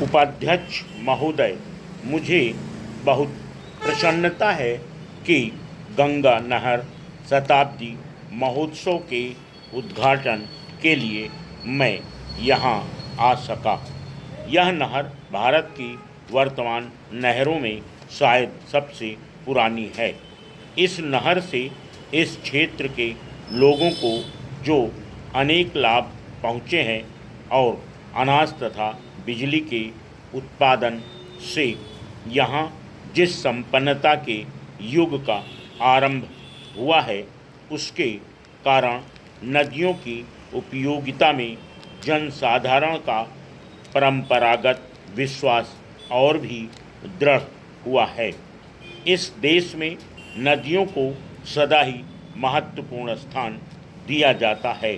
उपाध्यक्ष महोदय, मुझे बहुत प्रसन्नता है कि गंगा नहर शताब्दी महोत्सव के उद्घाटन के लिए मैं यहाँ आ सका। यह नहर भारत की वर्तमान नहरों में शायद सबसे पुरानी है। इस नहर से इस क्षेत्र के लोगों को जो अनेक लाभ पहुँचे हैं और अनाज तथा बिजली के उत्पादन से यहाँ जिस संपन्नता के युग का आरंभ हुआ है, उसके कारण नदियों की उपयोगिता में जनसाधारण का परंपरागत विश्वास और भी दृढ़ हुआ है। इस देश में नदियों को सदा ही महत्वपूर्ण स्थान दिया जाता है।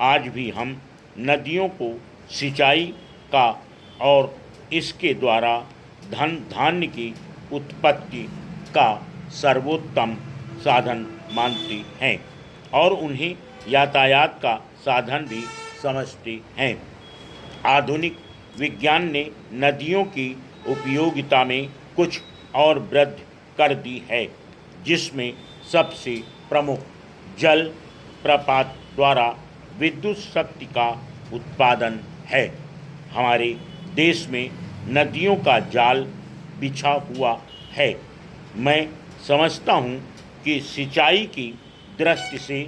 आज भी हम नदियों को सिंचाई का और इसके द्वारा धन धान्य की उत्पत्ति का सर्वोत्तम साधन मानते हैं और उन्हें यातायात का साधन भी समझते हैं। आधुनिक विज्ञान ने नदियों की उपयोगिता में कुछ और वृद्धि कर दी है, जिसमें सबसे प्रमुख जल प्रपात द्वारा विद्युत शक्ति का उत्पादन है। हमारे देश में नदियों का जाल बिछा हुआ है। मैं समझता हूँ कि सिंचाई की दृष्टि से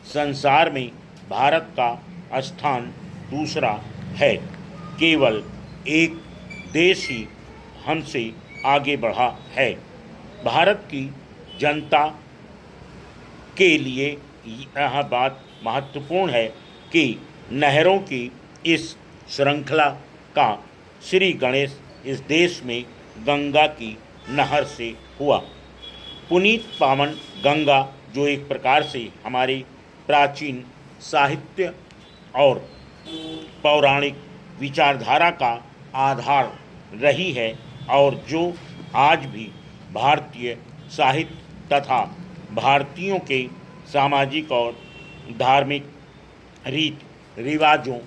संसार में भारत का स्थान दूसरा है। केवल एक देश ही हमसे आगे बढ़ा है। भारत की जनता के लिए यह बात महत्वपूर्ण है कि नहरों की इस श्रृंखला का श्री गणेश इस देश में गंगा की नहर से हुआ। पुनीत पावन गंगा, जो एक प्रकार से हमारी प्राचीन साहित्य और पौराणिक विचारधारा का आधार रही है और जो आज भी भारतीय साहित्य तथा भारतीयों के सामाजिक और धार्मिक रीत रिवाजों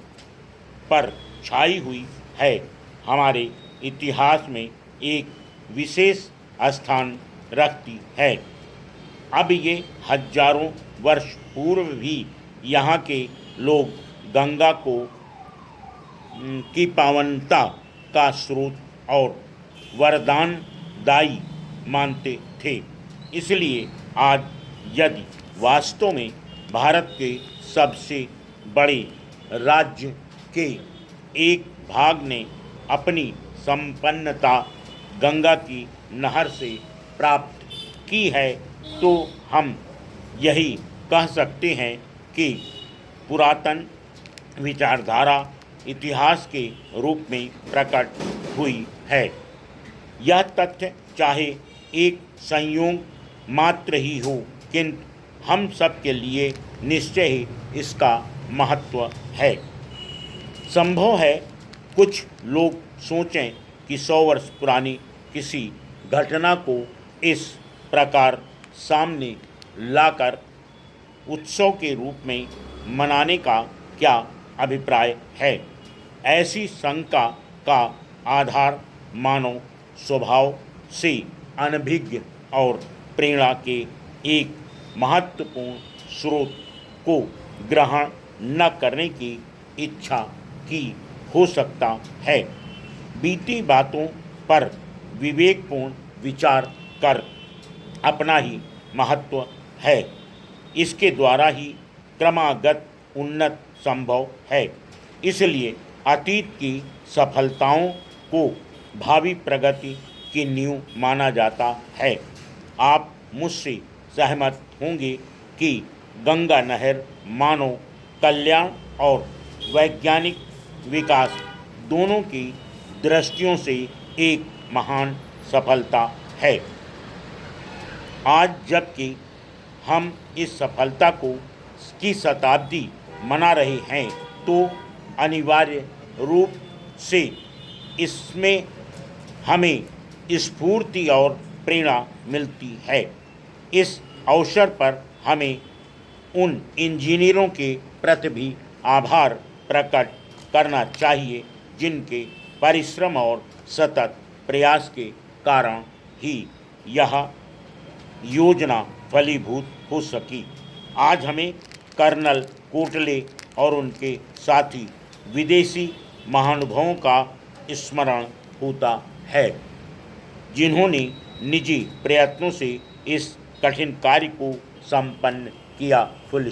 पर छाई हुई है, हमारे इतिहास में एक विशेष स्थान रखती है। अब ये हजारों वर्ष पूर्व भी यहाँ के लोग गंगा को की पावनता का स्रोत और वरदानदायी मानते थे। इसलिए आज यदि वास्तव में भारत के सबसे बड़े राज्य के एक भाग ने अपनी संपन्नता गंगा की नहर से प्राप्त की है, तो हम यही कह सकते हैं कि पुरातन विचारधारा इतिहास के रूप में प्रकट हुई है। यह तथ्य चाहे एक संयोग मात्र ही हो, किंतु हम सब के लिए निश्चय ही इसका महत्व है। संभव है कुछ लोग सोचें कि 100 वर्ष पुरानी किसी घटना को इस प्रकार सामने लाकर उत्सव के रूप में मनाने का क्या अभिप्राय है। ऐसी शंका का आधार मानव स्वभाव से अनभिज्ञ और प्रेरणा के एक महत्वपूर्ण स्रोत को ग्रहण न करने की इच्छा की हो सकता है। बीती बातों पर विवेकपूर्ण विचार कर अपना ही महत्व है। इसके द्वारा ही क्रमागत उन्नत संभव है। इसलिए अतीत की सफलताओं को भावी प्रगति की नींव माना जाता है। आप मुझसे सहमत होंगे कि गंगा नहर मानव कल्याण और वैज्ञानिक विकास दोनों की दृष्टियों से एक महान सफलता है। आज जबकि हम इस सफलता की शताब्दी मना रहे हैं, तो अनिवार्य रूप से इसमें हमें स्फूर्ति और प्रेरणा मिलती है। इस अवसर पर हमें उन इंजीनियरों के प्रति भी आभार प्रकट करना चाहिए जिनके परिश्रम और सतत प्रयास के कारण ही यह योजना फलीभूत हो सकी। आज हमें कर्नल कोटले और उनके साथी विदेशी महानुभावों का स्मरण होता है, जिन्होंने निजी प्रयत्नों से इस कठिन कार्य को संपन्न किया। फुल